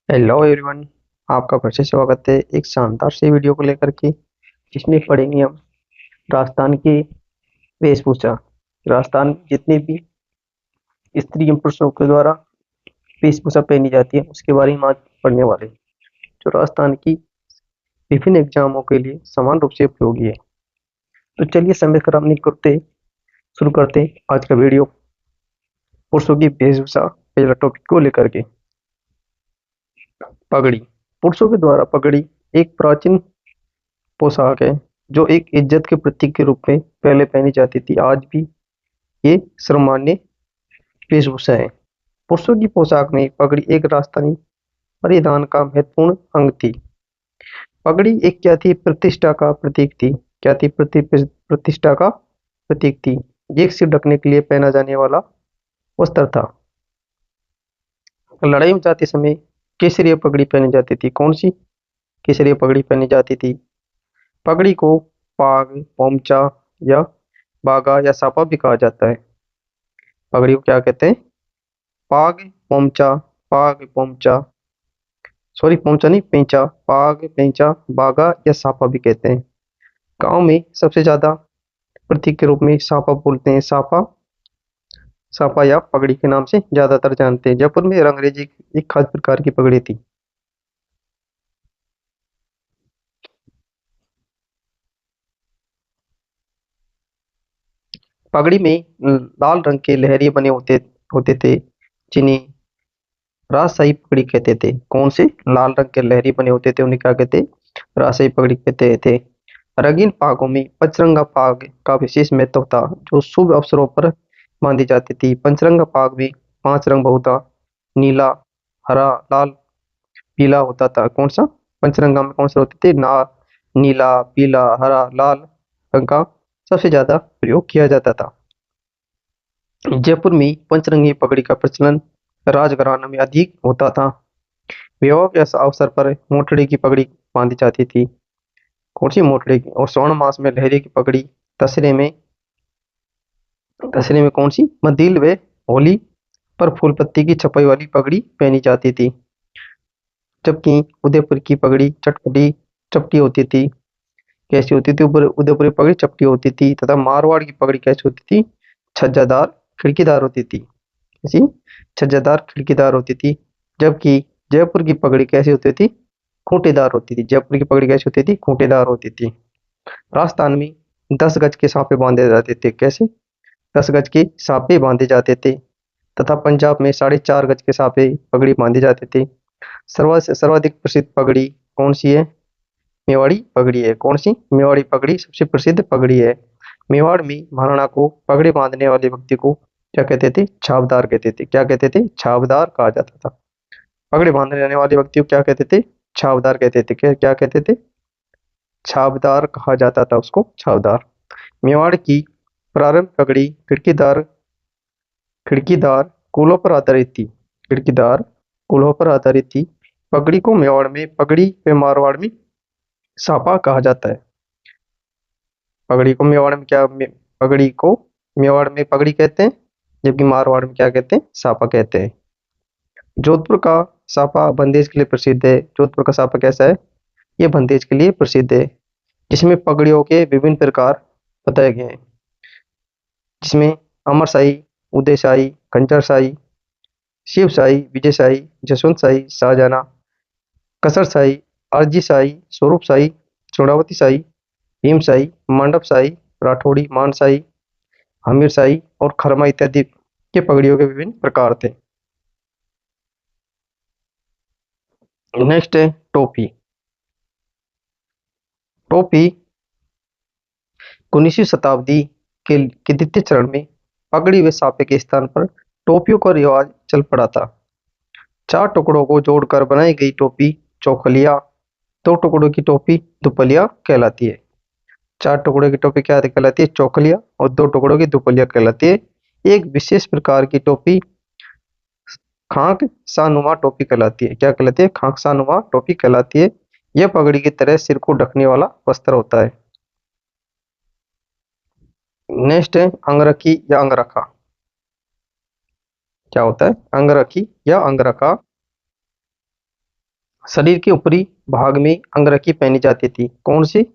Hello everyone. आपका फिर से स्वागत है एक शानदार सी वीडियो को लेकर के, जिसमें पढ़ेंगे हम राजस्थान की वेशभूषा। राजस्थान में जितनी भी स्त्री एवं पुरुषों के द्वारा वेशभूषा पहनी जाती है उसके बारे में आज पढ़ने वाले हैं, जो राजस्थान की विभिन्न एग्जामों के लिए समान रूप से उपयोगी है। तो चलिए समय खराब नहीं करते, शुरू करते हैं आज का वीडियो पुरुषों की वेशभूषा पहला टॉपिक को लेकर के। पगड़ी। पुरुषों के द्वारा पगड़ी एक प्राचीन पोशाक है जो एक इज्जत के प्रतीक के रूप में पहले पहनी जाती थी। आज भी ये सर्वमान्य वेशभूषा है। पुरुषों की पोशाक में पगड़ी एक राजस्थानी परिधान का महत्वपूर्ण अंग थी। पगड़ी एक क्या थी? प्रतिष्ठा का प्रतीक थी। क्या थी? प्रतिष्ठा का प्रतीक थी। ये एक सिर ढकने के लिए पहना जाने वाला वस्त्र था। लड़ाई में जाते समय केसरिया पगड़ी पहनी जाती थी। कौन सी केसरिया पगड़ी पहनी जाती थी? पगड़ी को पाग, पोमचा या बागा या सापा भी कहा जाता है। पगड़ी को क्या कहते हैं? पाग, पोमचा, पाग, पोमचा, सॉरी पोमचा नहीं, पेंचा, पाग, पेंचा, बागा या सापा भी कहते हैं। गांव में सबसे ज्यादा प्रतीक के रूप में सापा बोलते हैं। सापा, सापा या पगड़ी के नाम से ज्यादातर जानते हैं। जयपुर में रंगरेजी एक खास प्रकार की पगड़ी थी। पगड़ी में लाल रंग के लहरिए बने होते होते थे, जिन्हें राजशाही पगड़ी कहते थे। कौन से? लाल रंग के लहरी बने होते थे, उन्हें क्या कहते? राजशाही पगड़ी कहते थे। रंगीन पागों में पंचरंगा पाग का विशेष महत्व था, जो शुभ अवसरों पर बांधी जाती थी। पंचरंगा पाग में 5 रंग बहुधा नीला, हरा, लाल, पीला होता था। कौन सा? पंचरंगा में कौन से होते थे? नीला, पीला, हरा, लाल रंग का सबसे ज्यादा प्रयोग किया जाता था। जयपुर में पंचरंगी पगड़ी का प्रचलन राजघराना में अधिक होता था। विवाह के अवसर पर मोटड़ी की पगड़ी बांधी जाती थी। कौन सी? मोटड़ी की। और श्रावण मास में लहरी की पगड़ी। दशहरे में दशहरे में कौन सी? मंदिर व होली पर फूल पत्ती की छपाई वाली पगड़ी पहनी जाती थी। जबकि उदयपुर की पगड़ी चटपटी चपटी होती थी। कैसी होती थी? उदयपुर की पगड़ी चपटी होती थी। तथा मारवाड़ की पगड़ी कैसी होती थी? छज्जादार, खिड़कीदार होती थी। कैसी? छज्जादार, खिड़कीदार होती थी। जबकि जयपुर की पगड़ी कैसी होती थी? खूंटेदार होती थी। जयपुर की पगड़ी कैसी होती थी? खूंटेदार होती थी। राजस्थान में 10 गज के साफे बांधे जाते थे। कैसे? 10 गज के साफे बांधे जाते थे। तथा पंजाब में 4.5 गज के साफे पगड़ी बांधे जाते थे। सर्वाधिक प्रसिद्ध पगड़ी कौन सी है? मेवाड़ी पगड़ी है। कौन सी? मेवाड़ी पगड़ी सबसे प्रसिद्ध पगड़ी है। मेवाड़ में महाराणा को पगड़ी बांधने वाले व्यक्ति को क्या कहते थे? छाबदार कहते थे। क्या कहते थे? छाबदार कहा जाता था। पगड़ी बांधने जाने वाले व्यक्ति को क्या कहते थे? छाबदार कहते थे। क्या क्या कहते थे? छाबदार कहा जाता था उसको, छाबदार। मेवाड़ की प्रारंभ पगड़ी खिड़कीदार खिड़कीदार कुलों पर आधारित थी। खिड़कीदार कुलों पर आधारित थी। पगड़ी को मेवाड़ में पगड़ी व मारवाड़ में सापा कहा जाता है। पगड़ी को मेवाड़ में क्या पगड़ी को मेवाड़ में पगड़ी कहते हैं, जबकि मारवाड़ में क्या कहते हैं? सापा कहते हैं। जोधपुर का सापा बंदेज के लिए प्रसिद्ध है। जोधपुर का सापा कैसा है? ये बंदेज के लिए प्रसिद्ध है। जिसमें पगड़ियों के विभिन्न प्रकार बताए गए हैं, जिसमें अमरशाही, उदयशाही, खंजरशाही, शिवशाही, विजयशाही, जसवंतशाही, शाहजहां, कसरशाही, अर्जीशाही, स्वरूपशाही, चौड़ावतीशाही, भीमशाही, मंडपशाही, राठौड़ी, मानशाही, हमीरशाही और खरमा इत्यादि के पगड़ियों के विभिन्न प्रकार थे। नेक्स्ट है टोपी। टोपी 19वीं शताब्दी के द्वितीय चरण में पगड़ी व साफे के स्थान पर टोपियों का रिवाज चल पड़ा था। 4 टुकड़ों को जोड़कर बनाई गई टोपी चौखलिया, 2 टुकड़ों की टोपी दुपलिया कहलाती है। 4 टुकड़ों की टोपी क्या कहलाती है? चौखलिया। और 2 टुकड़ों की दुपलिया कहलाती है। एक विशेष प्रकार की टोपी खाक सानुमा टोपी कहलाती है। क्या कहलाती है? खाक सानुमा टोपी कहलाती है। यह पगड़ी की तरह सिर को ढकने वाला वस्त्र होता है। नेक्स्ट है अंगरखी या अंगरखा। क्या होता है? अंगरखी या अंगरखा शरीर के ऊपरी भाग में अंगरखी पहनी जाती थी। कौन सी?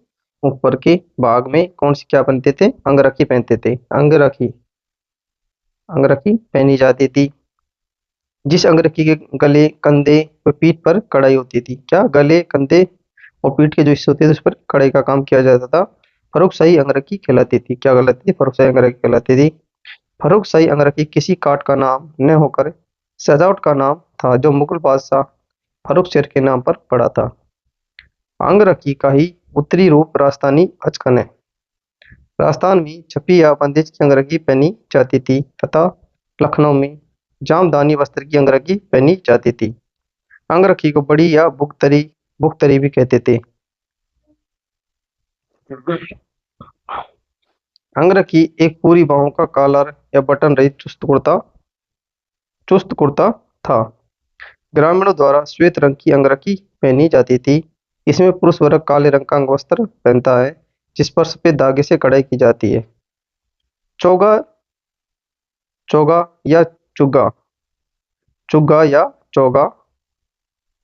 ऊपर के भाग में कौन सी क्या पहनते थे? अंगरखी पहनते थे। अंगरखी, अंगरखी पहनी जाती थी। जिस अंगरखी के गले, कंधे व पीठ पर कढ़ाई होती थी। क्या? गले, कंधे और पीठ के जो हिस्से होते थे उस पर कढ़ाई का काम किया जाता था। फर्रुखशाही अंगरखी कहलाती थी। क्या कहलाती थी? फर्रुखशाही अंगरखी कहलाती थी। फर्रुखशाही अंगरखी किसी काठ का नाम न होकर सजावट का नाम था जो मुगल बादशाह फर्रुखशेर के नाम पर पड़ा था। अंगरखी का ही उत्तरी रूप राजस्थानी अचकन है। राजस्थान में छपी या बंदिश की अंगरखी पहनी जाती थी तथा लखनऊ में जामदानी वस्त्र की अंगरखी पहनी जाती थी। अंगरखी को बड़ी या बुगतरी भी कहते थे। अंगरखी एक पूरी बाहों का कॉलर या बटन रहित चुस्त कुर्ता था। ग्रामीणों द्वारा श्वेत रंग की अंगरखी पहनी जाती थी। इसमें पुरुष वर्ग काले रंग का अंगवस्त्र पहनता है जिस पर सफेद धागे से कढ़ाई की जाती है। चोगा, चोगा या चुग्गा, चुग्गा या चोगा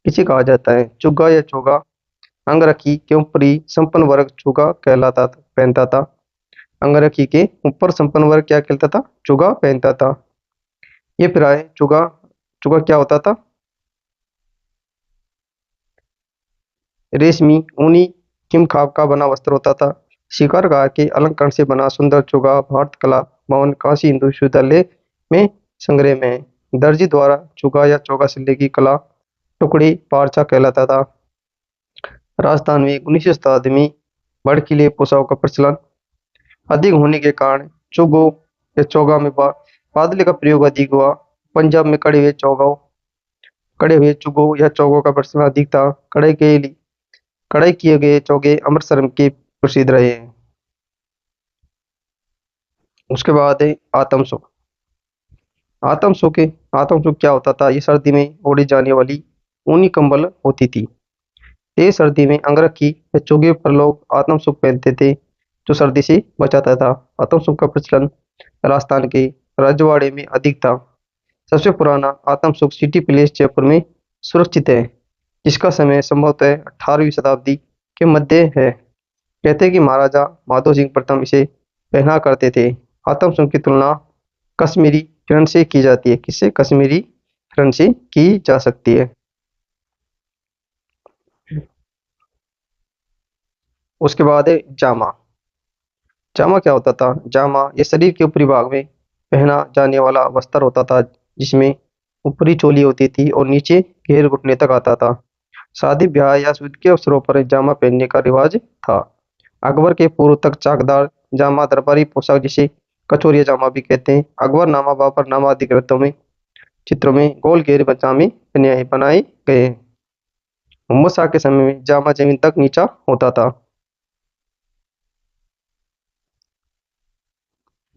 किसे कहा जाता है? चुग्गा या चोगा अंगरखी के ऊपरी संपन्न वर्ग चुगा कहलाता था, पहनता था। अंगरखी के ऊपर संपन्न वर्ग क्या कहलाता था? चुगा पहनता था। ये फिर आए चुगा। चुगा क्या होता था? रेशमी ऊनी किमखाब का बना वस्त्र होता था। शिकारगाह के अलंकरण से बना सुंदर चुगा भारत कला भवन काशी हिंदू विश्वविद्यालय में संग्रह में है। दर्जी द्वारा चुगा या चौगा सिलने की कला टुकड़ी पारछा कहलाता था। राजस्थान में 19वीं शताब्दी में भड़कीले पोशाकों का प्रचलन अधिक होने के कारण चुगो या चौगा में बादले का प्रयोग अधिक हुआ। पंजाब में कड़े हुए चुगो या चौगों का प्रचलन अधिक था। कड़ाई किए गए चौगे अमृतसर के प्रसिद्ध रहे हैं। उसके बाद है आतमसुख। आतमसुख आतमसुख क्या होता था? ये सर्दी में ओढ़ी जाने वाली ऊनी कंबल होती थी। तेज सर्दी में अंगरखी या चोगे पर लोग आतमसुख पहनते थे जो सर्दी से बचाता था। आतमसुख का प्रचलन राजस्थान के रजवाड़े में अधिक था। सबसे पुराना आतमसुख सिटी पैलेस जयपुर में सुरक्षित है जिसका समय संभवतः 18वीं शताब्दी के मध्य है। कहते हैं कि महाराजा माधो सिंह प्रथम इसे पहना करते थे। आतमसुख की तुलना कश्मीरी किरण से की जाती है। किससे? कश्मीरी किरण से की जा सकती है। उसके बाद है जामा। जामा क्या होता था? जामा ये शरीर के ऊपरी भाग में पहना जाने वाला वस्त्र होता था जिसमें ऊपरी चोली होती थी और नीचे घेर घुटने तक आता था। शादी ब्याह या शुद्ध के अवसरों पर जामा पहनने का रिवाज था। अकबर के पूर्व तक चाकदार जामा दरबारी पोशाक जिसे कचोरिया जामा भी कहते हैं। अकबरनामा बाबरनामा आदि ग्रंथों में चित्रों में गोल घेरे जामे बनाए गए हैं। मोहम्मद शाह के समय में जामा जमीन तक नीचा होता था।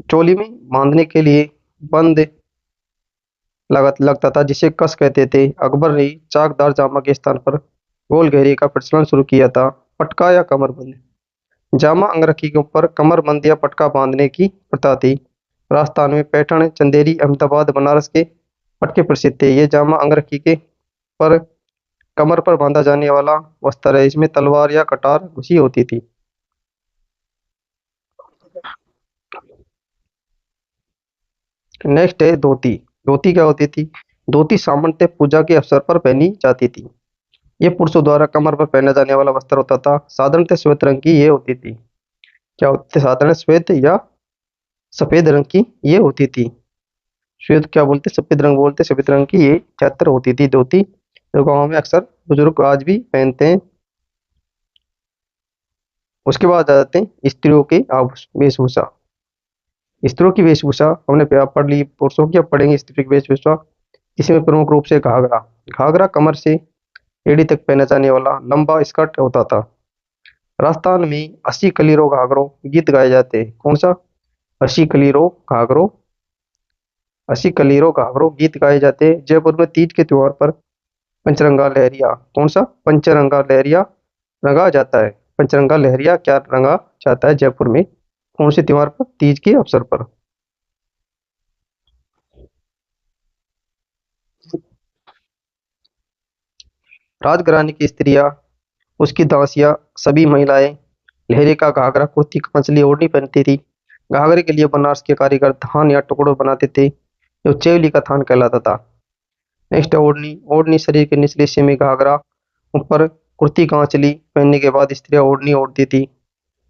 चोली में बांधने के लिए बंद लगता था जिसे कस कहते थे। अकबर ने चाकदार जामा के स्थान पर गोल घेरे का प्रचलन शुरू किया था। पटका या कमरबंद जामा अंगरखी के ऊपर कमरबंद या पटका बांधने की प्रथा थी। राजस्थान में पैठण, चंदेरी, अहमदाबाद, बनारस के पटके प्रसिद्ध थे। ये जामा अंगरखी के पर कमर पर बांधा जाने वाला वस्त्र है। इसमें तलवार या कटार घुसी होती थी। नेक्स्ट है धोती। धोती क्या होती थी? धोती सामान्यतः पूजा के अवसर पर पहनी जाती थी। ये पुरुषों द्वारा कमर पर पहना जाने वाला वस्त्र होता था। साधारणतः श्वेत रंग की ये होती थी। क्या होती थी? साधारण श्वेत या सफेद रंग की ये होती थी। श्वेत क्या बोलते? सफेद रंग बोलते। सफेद रंग की ये चादर होती थी धोती जो गाँव में अक्सर बुजुर्ग आज भी पहनते हैं। उसके बाद आ जाते हैं स्त्रियों के वेशभूषा। स्त्रियों की वेशभूषा हमने पढ़ ली, पुरुषों की अब पढ़ेंगे स्त्री की वेशभूषा। इसमें प्रमुख रूप से घाघरा। घाघरा कमर से एड़ी तक पहना जाने वाला लंबा स्कर्ट होता था। राजस्थान में 80 कलीरो घाघरो गीत गाए जाते हैं। कौन सा? 80 कलीरो घाघरो, 80 कलीरो घाघरो गीत गाए जाते हैं। जयपुर में तीज के त्योहार पर पंचरंगा लहरिया, कौन सा? पंचरंगा लहरिया रंगा जाता है। पंचरंगा लहरिया क्या रंगा जाता है जयपुर में? कौन से त्योहार पर? तीज के अवसर पर। राजघराने की स्त्रियां, उसकी दासियां, सभी महिलाएं लहरे का घाघरा, कुर्ती, कंचली ओढ़नी पहनती थी। घाघरे के लिए बनारस के कारीगर थान या टुकड़ों बनाते थे, जो चेवली का थान कहलाता था। नेक्स्ट है ओढ़नी। ओढ़नी शरीर के निचले हिस्से में घाघरा, ऊपर कुर्ती कांचली पहनने के बाद स्त्रियां ओढ़नी ओढ़ती थी।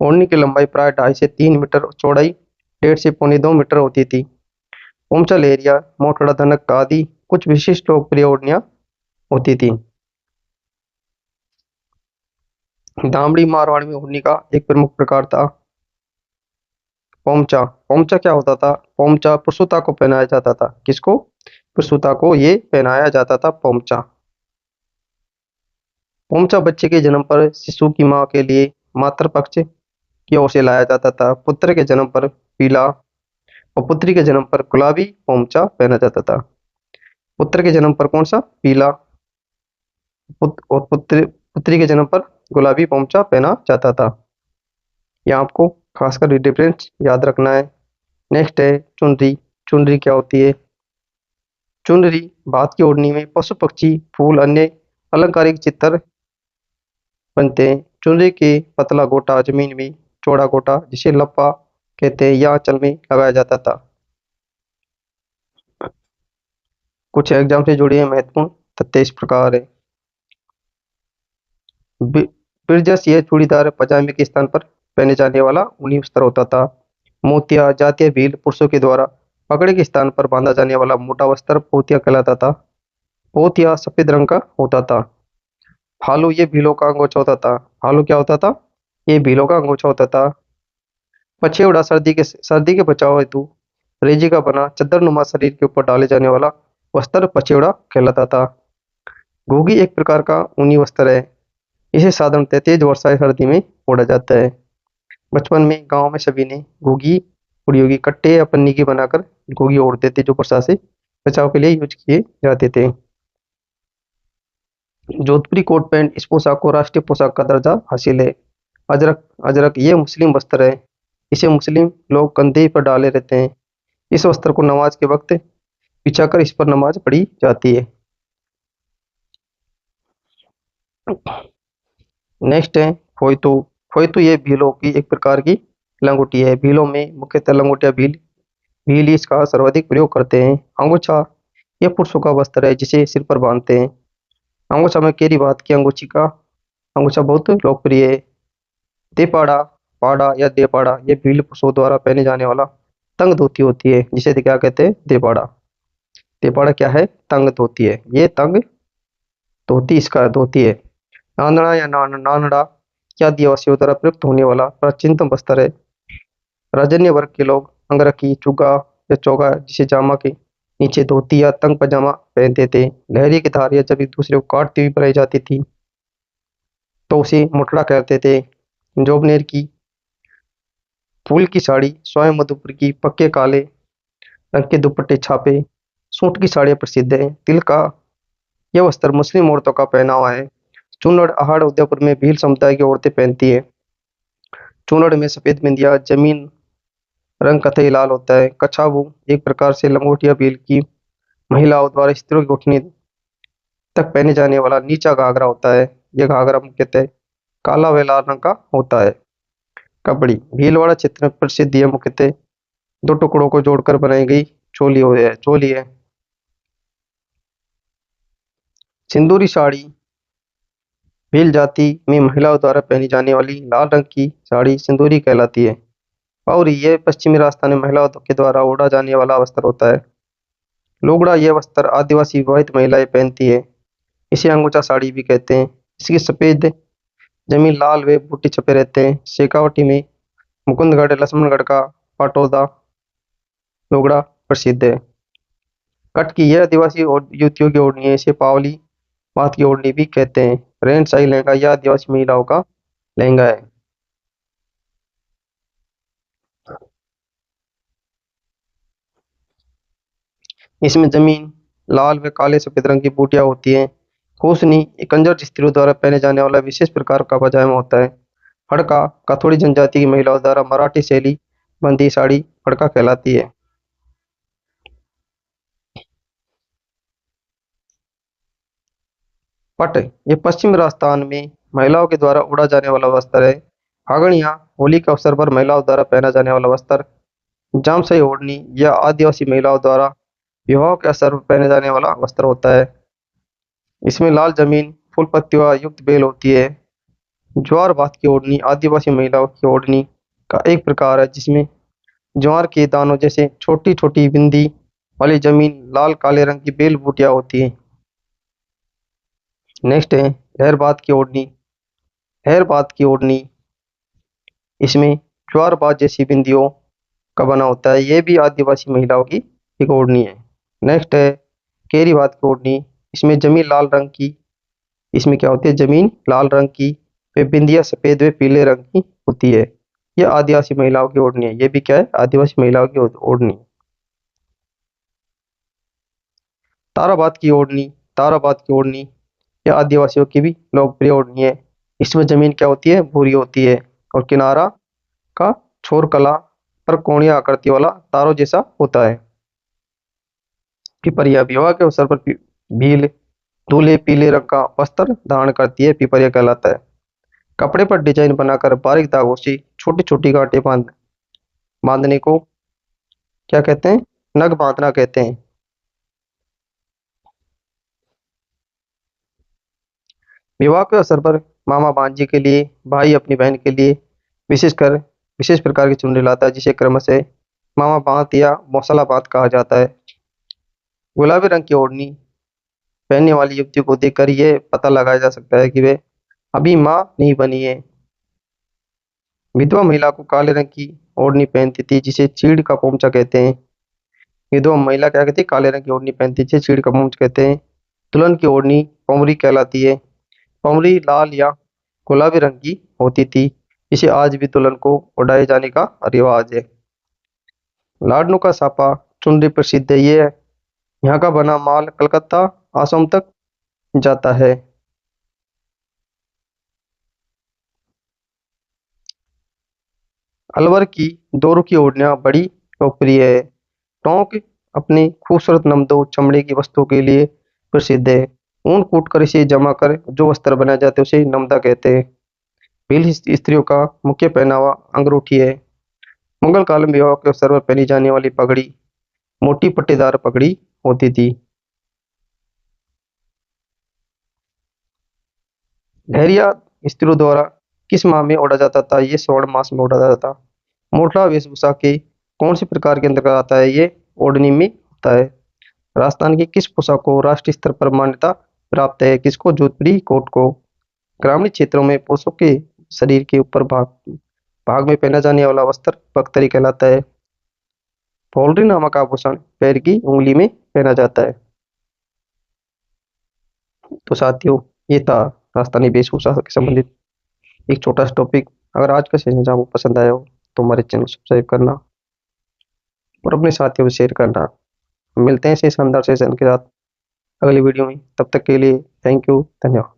ओढ़नी की लंबाई प्राय 2.5 से 3 मीटर, चौड़ाई 1.5 से 2.25 मीटर होती थी। पोमचा लहरिया, मोटड़ा धनक आदि कुछ विशिष्ट लोकप्रिय ओढ़नियां होती थी। दामड़ी मारवाड़ में ओढ़नी का एक प्रमुख प्रकार था पोमचा। पोमचा क्या होता था? पोमचा प्रसूता को पहनाया जाता था। किसको? प्रसूता को ये पहनाया जाता था पोमचा। पोमचा बच्चे के जन्म पर शिशु की मां के लिए मातृ पक्ष की ओर से लाया जाता था। पुत्र के जन्म पर पीला और पुत्री के जन्म पर गुलाबी पोमचा पहना जाता था। पुत्र के जन्म पर कौन सा? पीला। और पुत्री के जन्म पर गुलाबी पोमचा पहना जाता था। यहाँ आपको खासकर डिफरेंस याद रखना है। नेक्स्ट है चुनरी। चुनरी क्या होती है? चुनरी भात की ओढ़नी में पशु पक्षी फूल अन्य अलंकारिक चित्र बनते हैं। चुनरी के पतला गोटा जमीन में चौड़ा गोटा जिसे लप्पा कहते हैं या आंचल में लगाया जाता था। कुछ एग्जाम से जुड़े महत्वपूर्ण तथ्य इस प्रकार है। बिरजस यह चूड़ीदार पजामे के स्थान पर पहने जाने वाला ऊनी वस्त्र होता था। मोतिया जातीय भील पुरुषों के द्वारा पगड़ी के स्थान पर बांधा जाने वाला मोटा वस्त्र पोतिया कहलाता था। पोतिया सफेद रंग का होता था। भालू ये भीलों का अंगोछा होता था। भालू क्या होता था? ये भीलों का अंगोछा होता था। पछेवड़ा सर्दी के बचाव हेतु रेजी का बना चद्दरनुमा शरीर के ऊपर डाले जाने वाला वस्त्र पछेवड़ा कहलाता था। घूगी एक प्रकार का ऊनी वस्त्र है। इसे साधारणतः तेज वर्षा या सर्दी में ओढ़ा जाता है। बचपन में गांव में सभी ने घूगी उड़ी होगी। कट्टे या पन्नी की बनाकर घूगी ओढ़ते थे, जो वर्षा से बचाव के लिए यूज किए जाते थे। जोधपुरी कोट पैंट इस पोशाक को राष्ट्रीय पोशाक का दर्जा हासिल है। अजरक। अजरक ये मुस्लिम वस्त्र है। इसे मुस्लिम लोग कंधे पर डाले रहते हैं। इस वस्त्र को नमाज के वक्त बिछाकर इस पर नमाज पढ़ी जाती है। नेक्स्ट है फोइतु। फोइतु ये भीलों की एक प्रकार की लंगोटी है। भीलों में मुख्यतः लंगोटिया भील भील इसका सर्वाधिक प्रयोग करते हैं। अंगोछा यह पुरुषों का वस्त्र है जिसे सिर पर बांधते हैं। अंगोछा में केरी बात की अंगोछी का अंगोछा बहुत लोकप्रिय है। देपाड़ा, पाड़ा या देपाड़ा ये भील पुरुषों द्वारा पहने जाने वाला तंग धोती होती है, जिसे क्या कहते हैं? देपाड़ा। देपाड़ा क्या है? तंग धोती है। ये तंग धोती इसका धोती है। नानड़ा या नानड़ा या आदिवासियों द्वारा प्रयुक्त होने वाला प्राचीनतम वस्त्र है। राजन्य वर्ग के लोग अंगरखी, चुगा या चोगा जिसे जामा के नीचे धोती या तंग पजामा पहनते थे। लहरी की धार या जब एक दूसरे को काटती हुई बनाई जाती थी तो उसे मुठड़ा कहते थे। जोबनेर की फूल की साड़ी, स्वयं मधुपुर की पक्के काले रंग के दुपट्टे छापे सूट की साड़ियाँ प्रसिद्ध है। तिल का यह वस्त्र मुस्लिम औरतों का पहनावा है। चूनड़ अहाड़ उदयपुर में भील समुदाय की औरतें पहनती है। चूनड़ में सफेद बिंदिया, जमीन रंग कथई लाल होता है। कछाबू एक प्रकार से लंगोटिया भील की महिलाओं द्वारा स्त्रियों की घुटने तक पहने जाने वाला नीचा घाघरा होता है। यह घाघरा मुख्यतः काला व लाल रंग का होता है। कपड़ी भीलवाड़ा क्षेत्र में प्रसिद्ध यह मुख्यतः दो टुकड़ों को जोड़कर बनाई गई चोली है। सिंदूरी साड़ी भील जाति में महिलाओं द्वारा पहनी जाने वाली लाल रंग की साड़ी सिंदूरी कहलाती है और यह पश्चिमी राजस्थान में महिलाओं के द्वारा ओढ़ा जाने वाला वस्त्र होता है। लुगड़ा यह वस्त्र आदिवासी विवाहित महिलाएं पहनती है। इसे अंगोछा साड़ी भी कहते हैं। इसकी सफेद जमीन लाल व बूटे छपे रहते हैं। शेखावटी में मुकुंदगढ़ लक्ष्मणगढ़ का पाटौदा लुगड़ा प्रसिद्ध है। कट की यह आदिवासी और युवतियों की ओढ़नी है। इसे पावली बात की ओढ़नी भी कहते हैं। रेंट शाही लहंगा यह आदिवासी महिलाओं का लहंगा है। इसमें जमीन लाल व काले सफेद रंग की बूटियां होती हैं। खूसनी एक कंजर स्त्रियों द्वारा पहने जाने वाला विशेष प्रकार का पजामा होता है। फड़का काथोड़ी जनजाति की महिलाओं द्वारा मराठी शैली बंदी साड़ी फड़का कहलाती है। पट ये पश्चिम राजस्थान में महिलाओं के द्वारा उड़ा जाने वाला वस्त्र है। फागणिया होली के अवसर पर महिलाओं द्वारा पहना जाने वाला वस्त्र। जामसई ओढ़नी या आदिवासी महिलाओं द्वारा विवाह के अवसर पर पहने जाने वाला वस्त्र होता है। इसमें लाल जमीन फूल पत्तियों युक्त बेल होती है। ज्वार भात की ओढ़नी आदिवासी महिलाओं की ओढ़नी का एक प्रकार है, जिसमें ज्वार के दानों जैसे छोटी छोटी बिंदी वाली जमीन लाल काले रंग की बेल बूटियां होती है। नेक्स्ट है लहरबात की ओढ़नी। लहरबात की ओढ़नी इसमें ज्वार बात जैसी बिंदियों का बना होता है। ये भी आदिवासी महिलाओं की एक ओढ़नी है। नेक्स्ट है केरी बात की ओढ़नी। इसमें जमीन लाल रंग की इसमें क्या होती है, जमीन लाल रंग की वे बिंदिया सफेद व पीले रंग की होती है। यह आदिवासी महिलाओं की ओढ़नी है। ये भी क्या है, आदिवासी महिलाओं की ओढ़नी। ताराबाद की ओढ़नी। ताराबाद की ओढ़नी यह आदिवासियों की भी लोकप्रिय ओढ़नी है। इसमें जमीन क्या होती है, भूरी होती है और किनारा का छोर कला पर कोणीय आकृति वाला तारों जैसा होता है। पिपरिया विवाह के अवसर पर भील दूल्हे पीले रंग का वस्त्र धारण करती है, पिपरिया कहलाता है। कपड़े पर डिजाइन बनाकर बारीक धागों से छोटी छोटी गांठें बांधने को क्या कहते हैं, नग बांधना कहते हैं। विवाह के अवसर पर मामा भांजी के लिए, भाई अपनी बहन के लिए विशेष प्रकार की चुनरी लाता है, जिसे क्रमशः मामा बांध या मौसला बांध कहा जाता है। गुलाबी रंग की ओढ़नी पहनने वाली युवती को देखकर यह पता लगाया जा सकता है कि वे अभी माँ नहीं बनी है। विधवा महिला को काले रंग की ओढ़नी पहनती थी, जिसे चीड़ का पोंचा कहते हैं। विधवा महिला क्या कहती है, काले रंग की ओढ़नी पहनती थी, चीड़ का पोंचा कहते हैं। दुल्हन की ओढ़नी पमरी कहलाती है। पमरी लाल या गुलाबी रंग की होती थी, जिसे आज भी दुल्हन को उड़ाए जाने का रिवाज है। लाडनू का सापा चुनरी प्रसिद्ध है। ये यहाँ का बना माल कलकत्ता आसाम तक जाता है। अलवर की दोरू की ओढ़नियां बड़ी लोकप्रिय है। टोंक अपनी खूबसूरत नमदो चमड़े की वस्तुओं के लिए प्रसिद्ध है। ऊन कूट कर इसे जमा कर जो वस्त्र बनाए जाते हैं उसे नमदा कहते हैं। भील स्त्रियों का मुख्य पहनावा अंगरूठी है। मुगल काल में विवाह के अवसर पर पहनी जाने वाली पगड़ी मोटी पट्टीदार पगड़ी होती थी। लहरिया स्त्रियों द्वारा किस माह में ओढ़ा जाता था, ये श्रावण मास में ओढ़ा जाता था। मोटला वेशभूषा के कौन से प्रकार के अंतर्गत आता है, ये ओढ़नी में होता है। राजस्थान की किस पोशाक को राष्ट्रीय स्तर पर मान्यता प्राप्त है, किसको, जोधपुरी कोट को। ग्रामीण क्षेत्रों में पुरुषों के शरीर के ऊपर भाग भाग में पहना जाने वाला वस्त्र बख्तरी कहलाता है। पौल्ट्री नामक आभूषण पैर की उंगली में पहना जाता है। तो साथियों, ये था राजस्थानी वेशभूषा से संबंधित एक छोटा सा टॉपिक। अगर आज का सेशन आपको पसंद आया हो तो हमारे चैनल सब्सक्राइब करना और अपने साथियों को शेयर करना। मिलते हैं ऐसे शानदार सेशन के साथ अगली वीडियो में। तब तक के लिए थैंक यू, धन्यवाद।